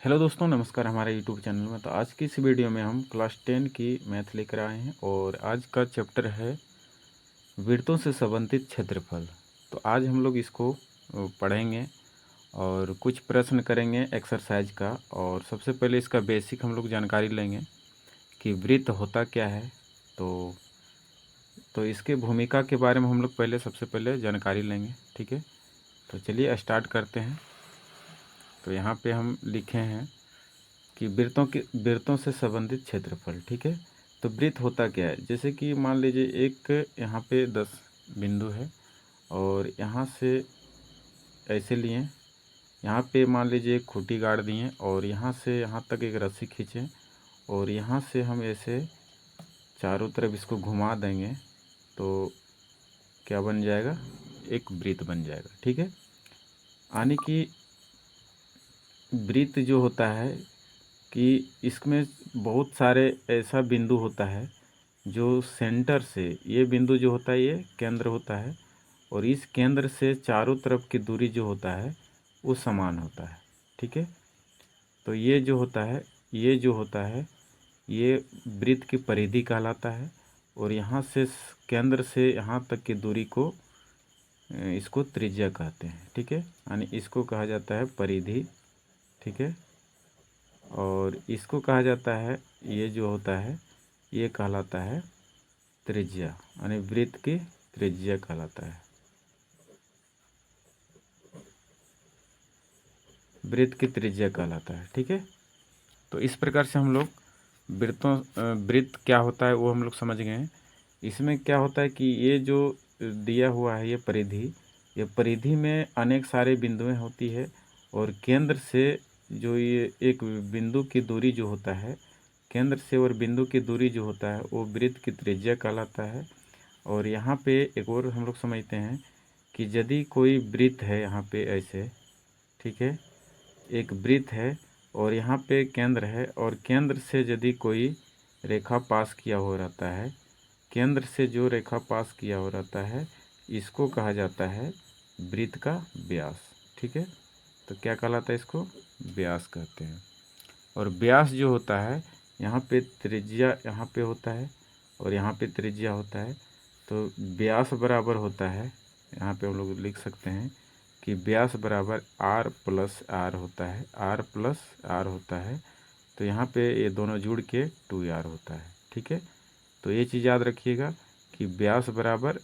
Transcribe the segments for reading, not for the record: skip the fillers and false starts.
Hello दोस्तों, नमस्कार हमारे यूट्यूब चैनल में। तो आज की इस वीडियो में हम क्लास 10 की मैथ लेकर आए हैं और आज का चैप्टर है वृत्तों से संबंधित क्षेत्रफल। तो आज हम लोग इसको पढ़ेंगे और कुछ प्रश्न करेंगे एक्सरसाइज का। और सबसे पहले इसका बेसिक हम लोग जानकारी लेंगे कि वृत्त होता क्या है। तो इसके भूमिका के बारे में हम लोग सबसे पहले जानकारी लेंगे, ठीक है। तो चलिए स्टार्ट करते हैं। तो यहाँ पे हम लिखे हैं कि वृत्तों से संबंधित क्षेत्रफल, ठीक है। तो वृत्त होता क्या है, जैसे कि मान लीजिए एक यहाँ पे 10 बिंदु है और यहाँ से ऐसे लिए, यहाँ पे मान लीजिए एक खूंटी गाड़ दिए और यहाँ से यहाँ तक एक रस्सी खींचें और यहाँ से हम ऐसे चारों तरफ इसको घुमा देंगे तो क्या बन जाएगा, एक वृत्त बन जाएगा, ठीक है। यानी कि वृत्त जो होता है कि इसमें बहुत सारे ऐसा बिंदु होता है जो सेंटर से, ये बिंदु जो होता है ये केंद्र होता है और इस केंद्र से चारों तरफ की दूरी जो होता है वो समान होता है, ठीक है। तो ये जो होता है, ये वृत्त की परिधि कहलाता है। और यहाँ से केंद्र से यहाँ तक की दूरी को इसको त्रिज्या कहते हैं, ठीक है। यानी इसको कहा जाता है परिधि, ठीक है। और इसको कहा जाता है, ये जो होता है ये कहलाता है त्रिज्या, यानी वृत्त की त्रिज्या कहलाता है, वृत्त की त्रिज्या कहलाता है, ठीक है। तो इस प्रकार से हम लोग वृत्त क्या होता है वो हम लोग समझ गए हैं। इसमें क्या होता है कि ये जो दिया हुआ है ये परिधि में अनेक सारे बिंदुएं होती है और केंद्र से जो ये एक बिंदु की दूरी जो होता है, केंद्र से और बिंदु की दूरी जो होता है वो वृत्त की त्रिज्या कहलाता है। और यहाँ पे एक और हम लोग समझते हैं कि यदि कोई वृत्त है यहाँ पे ऐसे, ठीक है, एक वृत्त है और यहाँ पे केंद्र है और केंद्र से यदि कोई रेखा पास किया हो रहता है, केंद्र से जो रेखा पास किया हो रहता है इसको कहा जाता है वृत्त का व्यास, ठीक है। तो क्या कहलाता है, इसको व्यास कहते हैं। और व्यास जो होता है यहाँ पे त्रिज्या यहाँ पे होता है और यहाँ पे त्रिज्या होता है। तो व्यास बराबर होता है, यहाँ पे हम लोग लिख सकते हैं कि व्यास बराबर आर प्लस आर होता है, आर प्लस आर होता है। तो यहाँ पे ये दोनों जुड़ के 2r होता है, ठीक है। तो ये चीज़ याद रखिएगा कि व्यास बराबर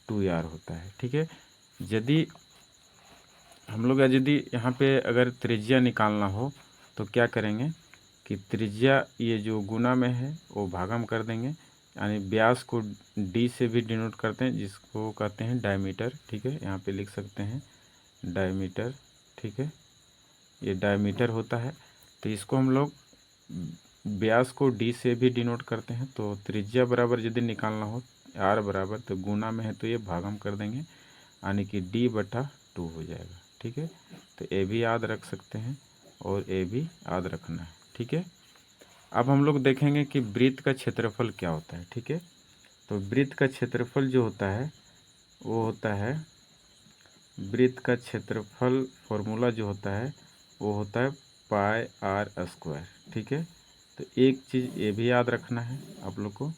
2r होता है, ठीक है। यदि हम लोग यदि यहाँ पे अगर त्रिज्या निकालना हो तो क्या करेंगे कि त्रिज्या ये जो गुना में है वो भागम कर देंगे, यानी व्यास को d से भी डिनोट करते हैं जिसको कहते हैं डायमीटर, ठीक है। यहाँ पे लिख सकते हैं डायमीटर, ठीक है, ये डायमीटर होता है। तो इसको हम लोग व्यास को d से भी डिनोट करते हैं। तो त्रिज्या बराबर यदि निकालना हो r बराबर, तो गुना में है तो ये भागम कर देंगे, यानी कि d/2 हो जाएगा, ठीक है। तो ए भी याद रख सकते हैं और ए भी याद रखना है, ठीक है। अब हम लोग देखेंगे कि वृत्त का क्षेत्रफल क्या होता है, ठीक है। तो वृत्त का क्षेत्रफल जो होता है वो होता है, वृत्त का क्षेत्रफल फॉर्मूला जो होता है वो होता है पाई आर स्क्वायर, ठीक है। तो एक चीज़ ये भी याद रखना है आप लोग को।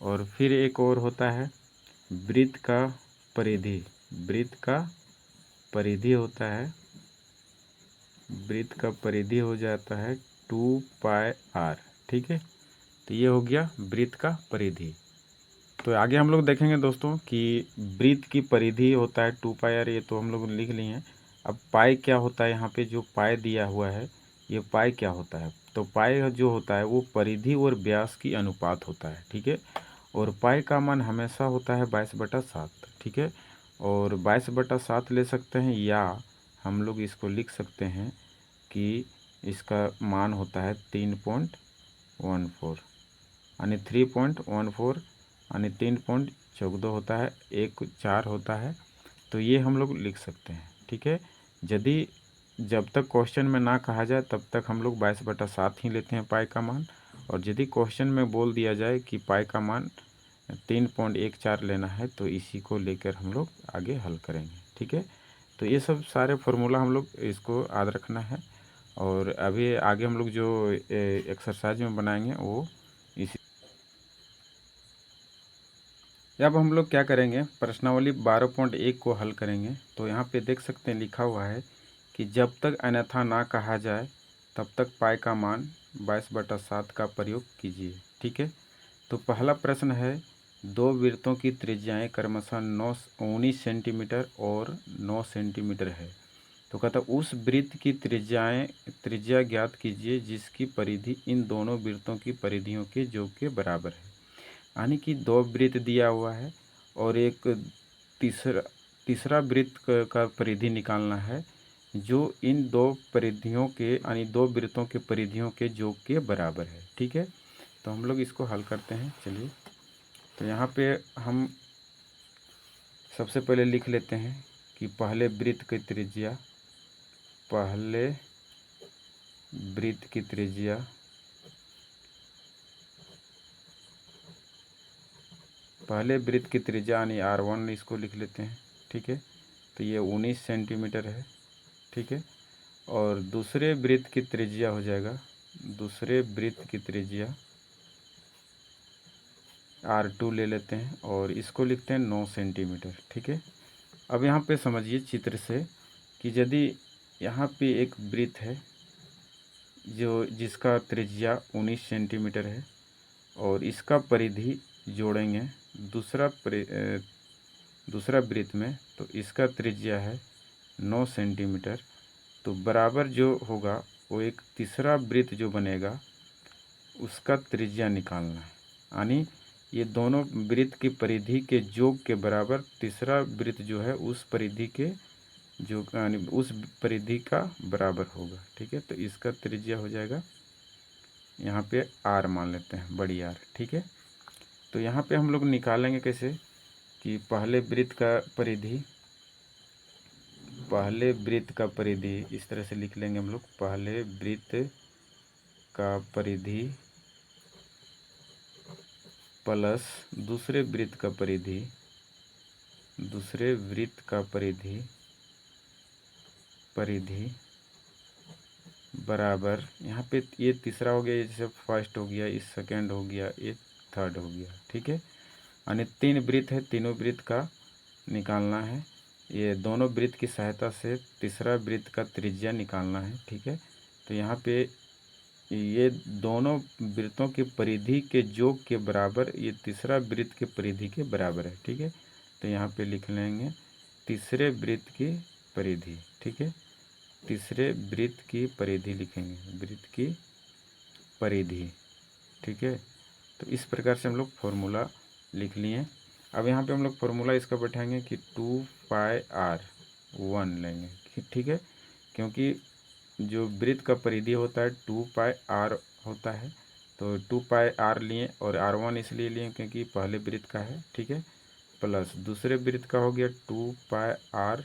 और फिर एक और होता है वृत्त का परिधि, वृत्त का परिधि होता है, वृत्त का परिधि हो जाता है 2πr, ठीक है। तो ये हो गया वृत्त का परिधि। तो आगे हम लोग देखेंगे दोस्तों कि वृत्त की परिधि होता है 2πr, ये तो हम लोग लिख लिए हैं। अब पाई क्या होता है, यहाँ पे जो पाई दिया हुआ है ये पाई क्या होता है, तो पाई जो होता है वो परिधि और व्यास की अनुपात होता है, ठीक है। और पाई का मान हमेशा होता है 22/7, ठीक है। और 22/7 ले सकते हैं या हम लोग इसको लिख सकते हैं कि इसका मान होता है 3.14, यानी 3.14, यानी 3.14 होता है, 1/4 होता है। तो ये हम लोग लिख सकते हैं, ठीक है। यदि जब तक क्वेश्चन में ना कहा जाए तब तक हम लोग 22/7 ही लेते हैं पाई का मान। और यदि क्वेश्चन में बोल दिया जाए कि पाई का मान 3.14 लेना है तो इसी को लेकर हम लोग आगे हल करेंगे, ठीक है। तो ये सब सारे फार्मूला हम लोग इसको याद रखना है। और अभी आगे हम लोग जो एक्सरसाइज में बनाएंगे वो इसी। अब हम लोग क्या करेंगे, प्रश्नावली 12.1 को हल करेंगे। तो यहाँ पे देख सकते हैं लिखा हुआ है कि जब तक अन्यथा ना कहा जाए तब तक पाई का मान 22/7 का प्रयोग कीजिए। ठीक है, तो पहला प्रश्न है, दो वृत्तों की त्रिज्याएं क्रमशः 19 सेंटीमीटर और 9 सेंटीमीटर है। तो कहता उस वृत्त की त्रिज्या ज्ञात कीजिए जिसकी परिधि इन दोनों वृत्तों की परिधियों के योग के बराबर है। यानी कि दो वृत्त दिया हुआ है और एक तीसरा तीसरा वृत्त का परिधि निकालना है जो इन दो परिधियों के यानी दो वृत्तों के परिधियों के योग के बराबर है। ठीक है, तो हम लोग इसको हल करते हैं। चलिए, तो यहाँ पे हम सबसे पहले लिख लेते हैं कि पहले वृत्त की त्रिज्या यानी R1 इसको लिख लेते हैं। ठीक है, तो ये 19 सेंटीमीटर है। ठीक है, और दूसरे वृत्त की त्रिज्या हो जाएगा, दूसरे वृत्त की त्रिज्या R2 ले लेते हैं और इसको लिखते हैं 9 सेंटीमीटर। ठीक है, अब यहाँ पे समझिए चित्र से कि यदि यहाँ पे एक वृत्त है जिसका त्रिज्या 19 सेंटीमीटर है और इसका परिधि जोड़ेंगे दूसरा वृत्त में, तो इसका त्रिज्या है 9 सेंटीमीटर। तो बराबर जो होगा वो एक तीसरा वृत्त जो बनेगा उसका त्रिज्या निकालना है। यानी ये दोनों वृत्त की परिधि के योग के बराबर तीसरा वृत्त जो है उस परिधि के जो यानी उस परिधि का बराबर होगा। ठीक है, तो इसका त्रिज्या हो जाएगा, यहाँ पे R मान लेते हैं, बड़ी R। ठीक है, तो यहाँ पे हम लोग निकालेंगे कैसे कि पहले वृत्त का परिधि इस तरह से लिख लेंगे हम लोग, पहले वृत्त का परिधि प्लस दूसरे वृत्त का परिधि बराबर, यहाँ पे ये तीसरा हो गया, ये जैसे फर्स्ट हो गया, ये सेकंड हो गया, ये थर्ड हो गया। ठीक है, यानी 3 वृत्त है, तीनों वृत्त का निकालना है। ये दोनों वृत्त की सहायता से तीसरा वृत्त का त्रिज्या निकालना है। ठीक है, तो यहाँ पे ये दोनों वृत्तों की परिधि के योग के बराबर ये तीसरा वृत्त के परिधि के बराबर है। ठीक है, तो यहाँ पे लिख लेंगे तीसरे वृत्त की परिधि। ठीक है, तीसरे वृत्त की परिधि लिखेंगे, वृत्त की परिधि। ठीक है, तो इस प्रकार से हम लोग फॉर्मूला लिख लिए। अब यहाँ पे हम लोग फॉर्मूला इसका बैठाएंगे कि 2πr1 लेंगे। ठीक है, क्योंकि जो वृत्त का परिधि होता है 2πr होता है, तो 2πr लिए और R1 इसलिए लिए क्योंकि पहले वृत्त का है। ठीक है, प्लस दूसरे वृत्त का हो गया 2πr,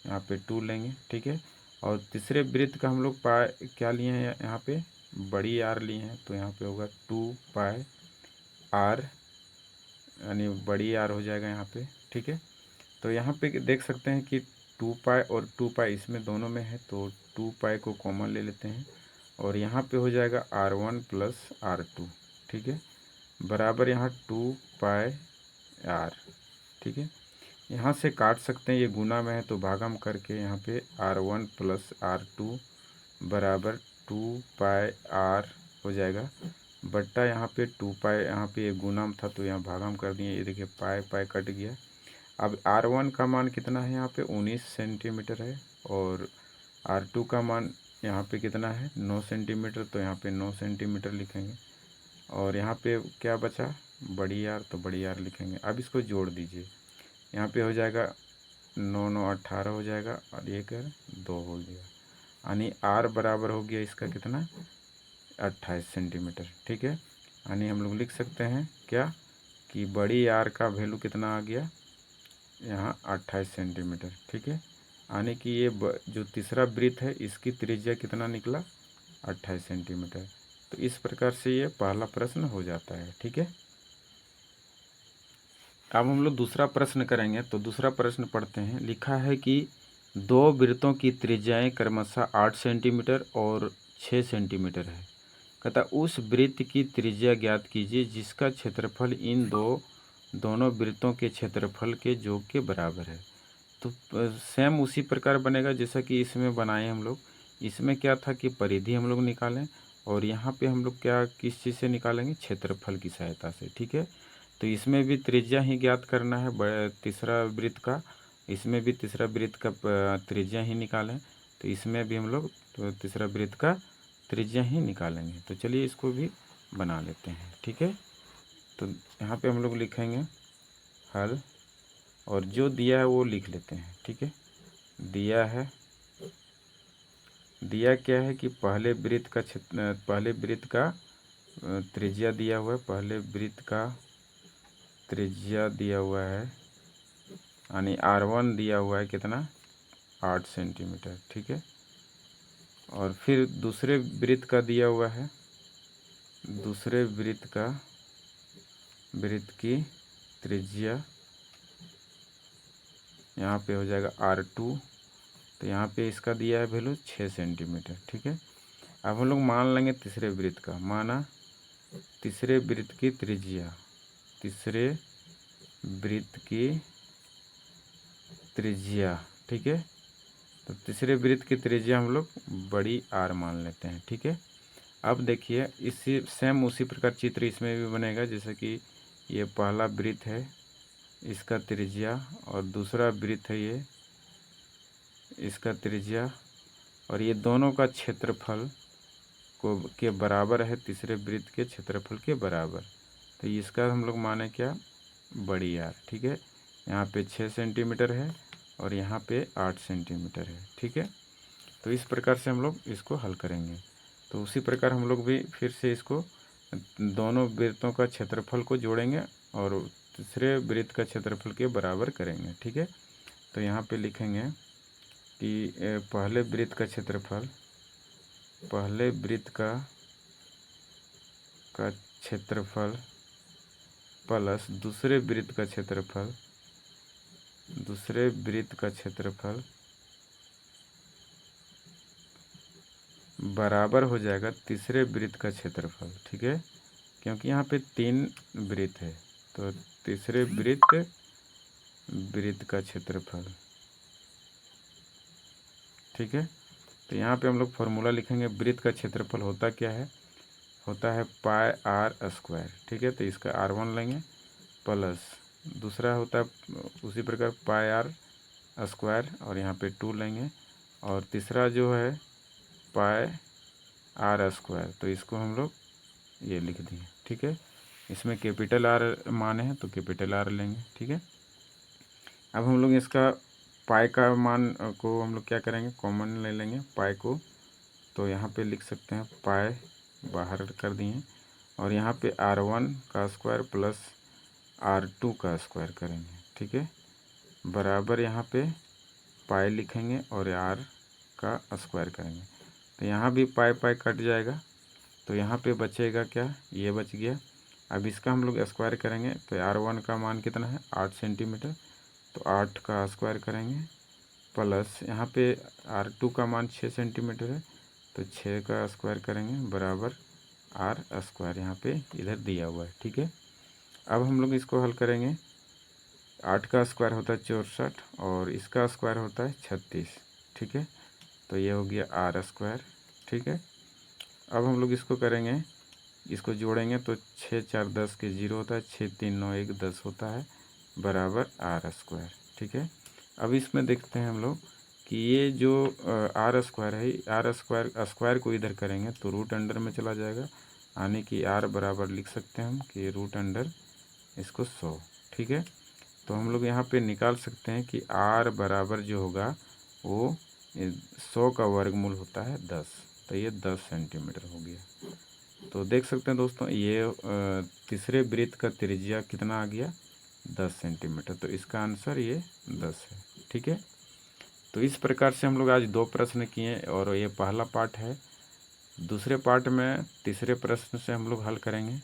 यहाँ पे 2 लेंगे। ठीक है, और तीसरे वृत्त का हम लोग क्या लिए हैं, यहाँ पे बड़ी R लिए हैं, तो यहाँ पे होगा 2πr यानी बड़ी R हो जाएगा यहाँ पे। ठीक है, तो यहाँ पे देख सकते हैं कि 2π और 2π इसमें दोनों में है, तो 2π को कॉमन ले लेते हैं और यहाँ पे हो जाएगा R1 + R2। ठीक है, बराबर यहाँ 2πr। ठीक है, यहाँ से काट सकते हैं, ये गुना में है तो भागम करके यहाँ पे R1 + R2 बराबर 2πr हो जाएगा, बट्टा यहाँ पे 2π, यहाँ पे ये गुना में था तो यहाँ भागम कर दिए, ये देखिए पाई कट गया। अब R1 का मान कितना है, यहाँ पे 19 सेंटीमीटर है और R2 का मान यहाँ पे कितना है 9 सेंटीमीटर, तो यहाँ पे 9 सेंटीमीटर लिखेंगे और यहाँ पे क्या बचा बड़ी R, तो बड़ी R लिखेंगे। अब इसको जोड़ दीजिए, यहाँ पे हो जाएगा 9 9 18 हो जाएगा और 1 2 हो गया, यानी R बराबर हो गया इसका कितना 28 सेंटीमीटर। ठीक है, यानी हम लोग लिख सकते हैं क्या कि बड़ी R का वैल्यू कितना आ गया यहाँ 28 सेंटीमीटर। ठीक है, यानी कि ये जो तीसरा वृत्त है इसकी त्रिज्या कितना निकला 28 सेंटीमीटर। तो इस प्रकार से ये पहला प्रश्न हो जाता है। ठीक है, अब हम लोग दूसरा प्रश्न करेंगे। तो दूसरा प्रश्न पढ़ते हैं। लिखा है कि दो वृत्तों की त्रिज्याएं क्रमशः 8 सेंटीमीटर और 6 सेंटीमीटर है। कहता उस वृत्त की त्रिज्या ज्ञात कीजिए जिसका क्षेत्रफल इन दोनों वृत्तों के क्षेत्रफल के योग के बराबर है। तो सेम उसी प्रकार बनेगा जैसा कि इसमें बनाए हम लोग। इसमें क्या था कि परिधि हम लोग निकालें और यहाँ पे हम लोग क्या किस चीज़ से निकालेंगे, क्षेत्रफल की सहायता से। ठीक है, तो इसमें भी त्रिज्या ही ज्ञात करना है तीसरा वृत्त का। इसमें भी तीसरा वृत्त का त्रिज्या ही निकालें, तो इसमें भी हम लोग तो तीसरा वृत्त का त्रिज्या ही निकालेंगे। तो चलिए इसको भी बना लेते हैं। ठीक है, तो यहाँ पे हम लोग लिखेंगे हल, और जो दिया है वो लिख लेते हैं। ठीक है, दिया क्या है कि पहले वृत्त का त्रिज्या दिया हुआ है। पहले वृत्त का त्रिज्या दिया हुआ है, यानी R1 दिया हुआ है कितना, 8 सेंटीमीटर। ठीक है, और फिर दूसरे वृत्त का दिया हुआ है, दूसरे वृत्त की त्रिज्या यहाँ पे हो जाएगा R2। तो यहाँ पे इसका दिया है वैल्यू 6 सेंटीमीटर। ठीक है, अब हम लोग मान लेंगे तीसरे वृत्त का, माना तीसरे वृत्त की त्रिज्या। ठीक है, तो तीसरे वृत्त की त्रिज्या हम लोग बड़ी R मान लेते हैं। ठीक है, अब देखिए इसी सेम उसी प्रकार चित्र इसमें भी बनेगा, जैसे कि ये पहला वृत्त है, इसका त्रिज्या, और दूसरा वृत्त है ये, इसका त्रिज्या, और ये दोनों का क्षेत्रफल के बराबर है, तीसरे वृत्त के क्षेत्रफल के बराबर। तो इसका हम लोग माने क्या, बड़ी R। ठीक है, यहाँ पे 6 सेंटीमीटर है और यहाँ पे 8 सेंटीमीटर है। ठीक है, तो इस प्रकार से हम लोग इसको हल करेंगे। तो उसी प्रकार हम लोग भी फिर से इसको दोनों वृत्तों का क्षेत्रफल को जोड़ेंगे और तीसरे वृत्त का क्षेत्रफल के बराबर करेंगे। ठीक है, तो यहाँ पे लिखेंगे कि पहले वृत्त का क्षेत्रफल प्लस दूसरे वृत्त का क्षेत्रफल बराबर हो जाएगा तीसरे वृत्त का क्षेत्रफल। ठीक है, क्योंकि यहाँ पे 3 वृत्त है, तो तीसरे वृत्त का क्षेत्रफल। ठीक है, तो यहाँ पे हम लोग फॉर्मूला लिखेंगे, वृत्त का क्षेत्रफल होता क्या है, होता है पाई R स्क्वायर। ठीक है, तो इसका R1 लेंगे, प्लस दूसरा होता है उसी प्रकार पाई R स्क्वायर, और यहाँ पे 2 लेंगे, और तीसरा जो है पाई R स्क्वायर, तो इसको हम लोग ये लिख दिए। ठीक है, इसमें कैपिटल R मान है तो कैपिटल R लेंगे। ठीक है, अब हम लोग इसका पाई का मान को हम लोग क्या करेंगे, कॉमन ले लेंगे पाई को, तो यहाँ पे लिख सकते हैं पाई बाहर कर दिए, और यहाँ पे R1 का स्क्वायर प्लस R2 का स्क्वायर करेंगे। ठीक है, बराबर यहाँ पे पाई लिखेंगे और R का स्क्वायर करेंगे, तो यहाँ भी पाई कट जाएगा, तो यहाँ पे बचेगा क्या, ये बच गया। अब इसका हम लोग स्क्वायर करेंगे, तो R1 का मान कितना है, 8 सेंटीमीटर, तो 8 का स्क्वायर करेंगे, प्लस यहाँ पे R2 का मान 6 सेंटीमीटर है, तो 6 का स्क्वायर करेंगे, बराबर R स्क्वायर यहाँ पे इधर दिया हुआ है। ठीक है, अब हम लोग इसको हल करेंगे। 8 का स्क्वायर होता है 64 और इसका स्क्वायर होता है 36। ठीक है, तो ये हो गया R स्क्वायर। ठीक है, अब हम लोग इसको करेंगे, इसको जोड़ेंगे तो 6 4 10 के 0 होता है, 6 3 9 1 10 होता है, बराबर R स्क्वायर। ठीक है, अब इसमें देखते हैं हम लोग कि ये जो R स्क्वायर है, R स्क्वायर को इधर करेंगे तो रूट अंडर में चला जाएगा, यानी कि R बराबर लिख सकते हैं हम कि रूट अंडर इसको 100। ठीक है, तो हम लोग यहाँ पे निकाल सकते हैं कि R बराबर जो होगा वो 100 का वर्गमूल होता है 10, तो ये 10 सेंटीमीटर हो गया। तो देख सकते हैं दोस्तों, ये तीसरे वृत्त का त्रिज्या कितना आ गया, 10 सेंटीमीटर, तो इसका आंसर ये 10 है। ठीक है, तो इस प्रकार से हम लोग आज 2 प्रश्न किए और ये पहला पार्ट है। दूसरे पार्ट में तीसरे प्रश्न से हम लोग हल करेंगे,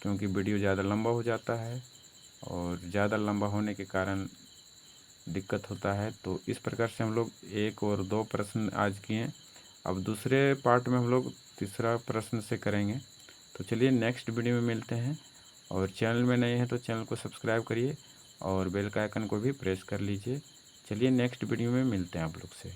क्योंकि वीडियो ज़्यादा लंबा हो जाता है और ज़्यादा लंबा होने के कारण दिक्कत होता है। तो इस प्रकार से हम लोग 1 और 2 प्रश्न आज किए हैं। अब दूसरे पार्ट में हम लोग तीसरा प्रश्न से करेंगे। तो चलिए नेक्स्ट वीडियो में मिलते हैं, और चैनल में नए हैं तो चैनल को सब्सक्राइब करिए और बेल का आइकन को भी प्रेस कर लीजिए। चलिए नेक्स्ट वीडियो में मिलते हैं आप लोग से।